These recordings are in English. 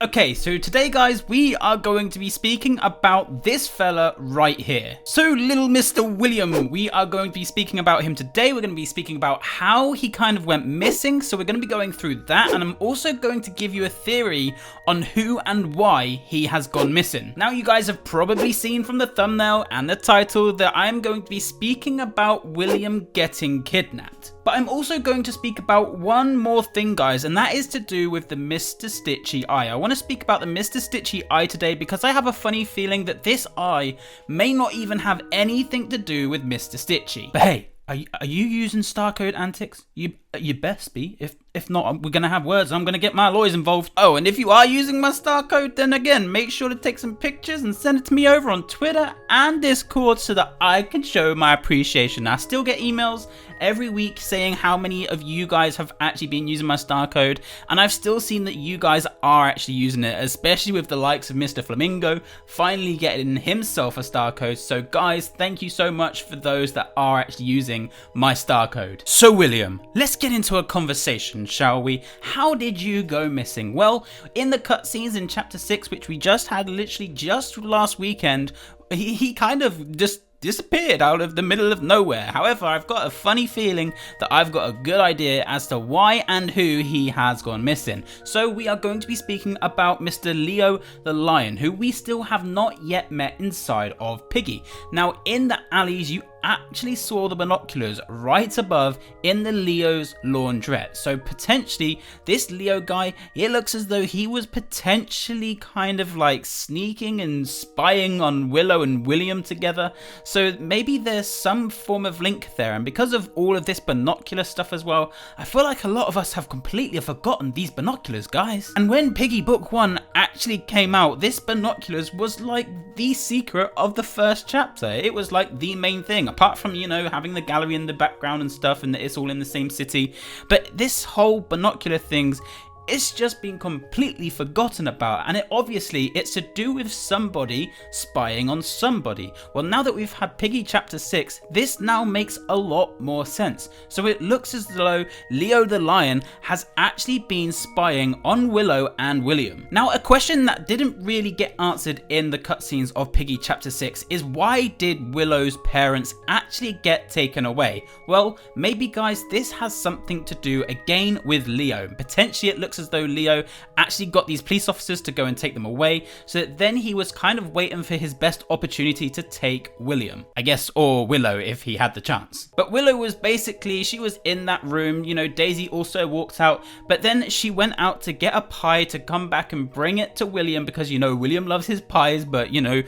Okay, so today guys, we are going to be speaking about this fella right here. So little Mr. William, we are going to be speaking about him today. We're going to be speaking about how he kind of went missing. So we're going to be going through that, and I'm also going to give you a theory on who and why he has gone missing. Now you guys have probably seen from the thumbnail and the title that I'm going to be speaking about William getting kidnapped. But I'm also going to speak about one more thing guys, and that is to do with the Mr. Stitchy eye. I want to speak about the Mr. Stitchy eye today because I have a funny feeling that this eye may not even have anything to do with Mr. Stitchy. But hey, are you using star code Antixx? You best be. If not, we're gonna have words. I'm gonna get my lawyers involved. Oh, and if you are using my star code, then again, make sure to take some pictures and send it to me over on Twitter and Discord so that I can show my appreciation. I still get emails every week saying how many of you guys have actually been using my star code, and I've still seen that you guys are actually using it, especially with the likes of Mr. Flamingo finally getting himself a star code. So guys, thank you so much for those that are actually using my star code. So William, let's get into a conversation, shall we? How did you go missing? Well, in the cutscenes in chapter 6, which we just had literally just last weekend, he kind of just disappeared out of the middle of nowhere. However, I've got a funny feeling that I've got a good idea as to why and who he has gone missing. So we are going to be speaking about Mr. Leo the Lion, who we still have not yet met inside of Piggy. Now, in the alleys, you actually saw the binoculars right above in the Leo's laundrette. So potentially this Leo guy, it looks as though he was potentially kind of like sneaking and spying on Willow and William together. So maybe there's some form of link there, and because of all of this binocular stuff as well, I feel like a lot of us have completely forgotten these binoculars, guys. And when Piggy Book 1 actually came out, this binoculars was like the secret of the first chapter. It was like the main thing, apart from, you know, having the gallery in the background and stuff, and that it's all in the same city. But this whole binocular things, it's just been completely forgotten about, and it's to do with somebody spying on somebody. Well, now that we've had Piggy chapter 6, this now makes a lot more sense. So it looks as though Leo the Lion has actually been spying on Willow and William. Now, a question that didn't really get answered in the cutscenes of Piggy chapter 6 is, why did Willow's parents actually get taken away? Well, maybe guys, this has something to do again with Leo. Potentially it looks as though Leo actually got these police officers to go and take them away, so that then he was kind of waiting for his best opportunity to take William, I guess, or Willow if he had the chance. But Willow was basically, she was in that room, you know, Daisy also walked out, but then she went out to get a pie to come back and bring it to William, because, you know, William loves his pies, but, you know,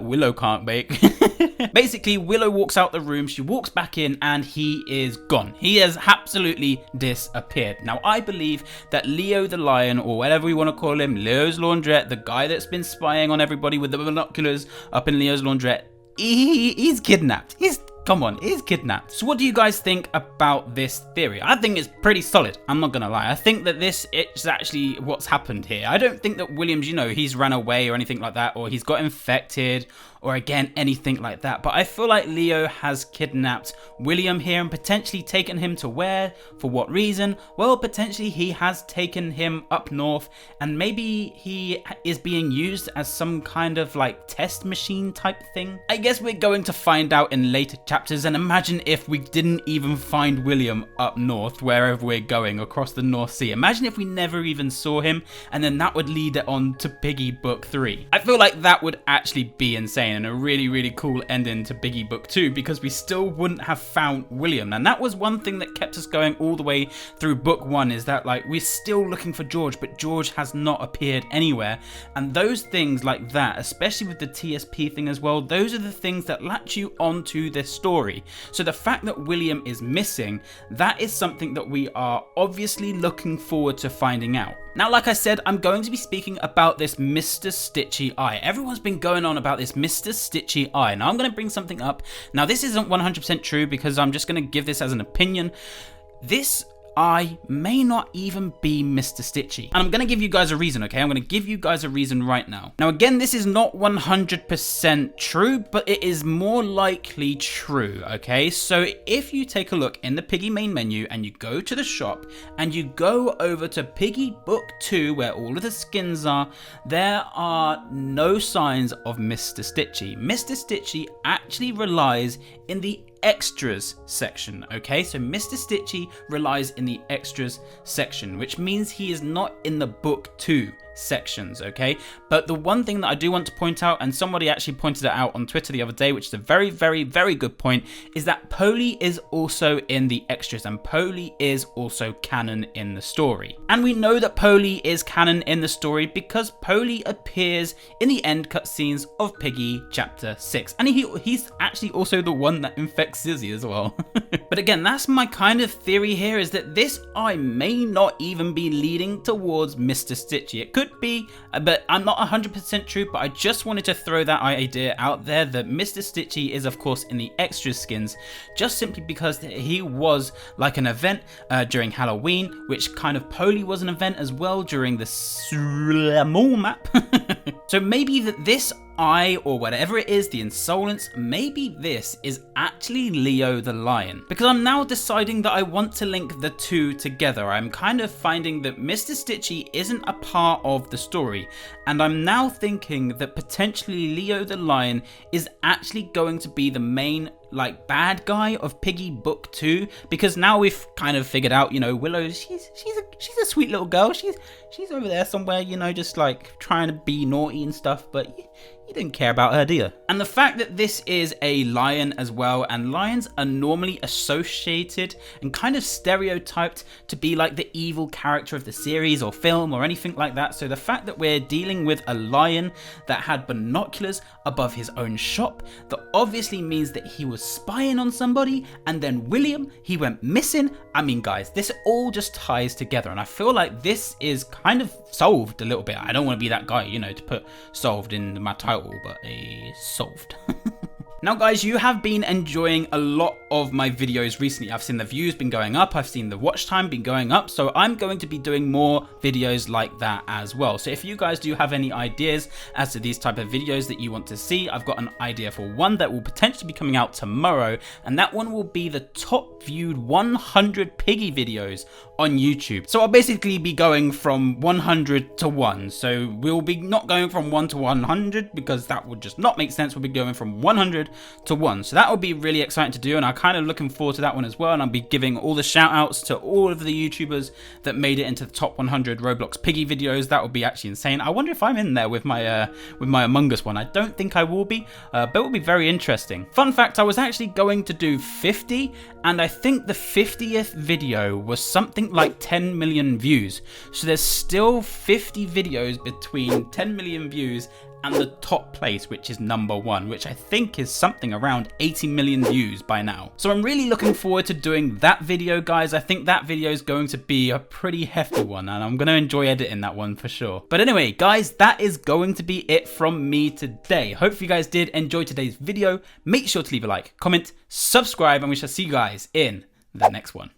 Willow can't bake. Basically, Willow walks out the room, she walks back in, and he is gone. He has absolutely disappeared. Now, I believe that Leo the Lion, or whatever we want to call him, Leo's laundrette, the guy that's been spying on everybody with the binoculars up in Leo's laundrette, he's kidnapped. He's kidnapped. So what do you guys think about this theory? I think it's pretty solid, I'm not gonna lie. I think that this is actually what's happened here. I don't think that William's, you know, he's run away or anything like that, or he's got infected, or again, anything like that. But I feel like Leo has kidnapped William here and potentially taken him to where? For what reason? Well, potentially he has taken him up north, and maybe he is being used as some kind of like test machine type thing. I guess we're going to find out in later chapters, and imagine if we didn't even find William up north, wherever we're going across the North Sea. Imagine if we never even saw him, and then that would lead it on to Piggy Book 3. I feel like that would actually be insane, and a really, really cool ending to Piggy Book 2, because we still wouldn't have found William. And that was one thing that kept us going all the way through Book 1, is that like we're still looking for George, but George has not appeared anywhere. And those things like that, especially with the TSP thing as well, those are the things that latch you onto this story. So the fact that William is missing, that is something that we are obviously looking forward to finding out. Now, like I said, I'm going to be speaking about this Mr. Stitchy eye. Everyone's been going on about this Mr. Stitchy eye. Now, I'm going to bring something up. Now, this isn't 100% true, because I'm just going to give this as an opinion. This I may not even be Mr. Stitchy. And I'm gonna give you guys a reason, okay? I'm gonna give you guys a reason right now. Now again, this is not 100% true, but it is more likely true, okay? So if you take a look in the Piggy main menu and you go to the shop and you go over to Piggy Book 2 where all of the skins are, there are no signs of Mr. Stitchy. Mr. Stitchy actually relies in the extras section, okay? So Mr. Stitchy relies in the extras section, which means he is not in the book 2 sections, okay? But the one thing that I do want to point out, and somebody actually pointed it out on Twitter the other day, which is a very, very, very good point, is that Polly is also in the extras, and Polly is also canon in the story. And we know that Polly is canon in the story because Polly appears in the end cutscenes of Piggy chapter 6, and he's actually also the one that infects Zizzy as well. But again, that's my kind of theory here, is that this eye may not even be leading towards Mr. Stitchy. It could be, but I'm not 100% true, but I just wanted to throw that idea out there that Mr. Stitchy is of course in the extra skins, just simply because he was like an event during Halloween, which kind of Polly was an event as well during the small map. So maybe that this eye, or whatever it is, the insolence, maybe this is actually Leo the Lion. Because I'm now deciding that I want to link the two together. I'm kind of finding that Mr. Stitchy isn't a part of the story, and I'm now thinking that potentially Leo the Lion is actually going to be the main like bad guy of Piggy Book 2, because now we've kind of figured out, you know, Willow, she's a sweet little girl. She's over there somewhere, you know, just like trying to be naughty and stuff, but you didn't care about her, do you? And the fact that this is a lion as well, and lions are normally associated and kind of stereotyped to be like the evil character of the series or film or anything like that. So the fact that we're dealing with a lion that had binoculars above his own shop, that obviously means that he was spying on somebody, and then William, he went missing. I mean, guys, this all just ties together, and I feel like this is kind of solved a little bit. I don't want to be that guy, you know, to put solved in my title, but solved. Now guys, you have been enjoying a lot of my videos recently. I've seen the views been going up, I've seen the watch time been going up, so I'm going to be doing more videos like that as well. So if you guys do have any ideas as to these type of videos that you want to see, I've got an idea for one that will potentially be coming out tomorrow, and that one will be the top viewed 100 Piggy videos on YouTube. So I'll basically be going from 100 to 1. So we'll be not going from 1 to 100 because that would just not make sense. We'll be going from 100 to 1. So that will be really exciting to do, and I'm kind of looking forward to that one as well. And I'll be giving all the shout outs to all of the YouTubers that made it into the top 100 Roblox Piggy videos. That would be actually insane. I wonder if I'm in there with my Among Us one. I don't think I will be, but it will be very interesting. Fun fact, I was actually going to do 50, and I think the 50th video was something like 10 million views. So there's still 50 videos between 10 million views and the top place, which is number 1, which I think is something around 80 million views by now. So I'm really looking forward to doing that video, guys. I think that video is going to be a pretty hefty one, and I'm going to enjoy editing that one for sure. But anyway, guys, that is going to be it from me today. Hope you guys did enjoy today's video. Make sure to leave a like, comment, subscribe, and we shall see you guys in the next one.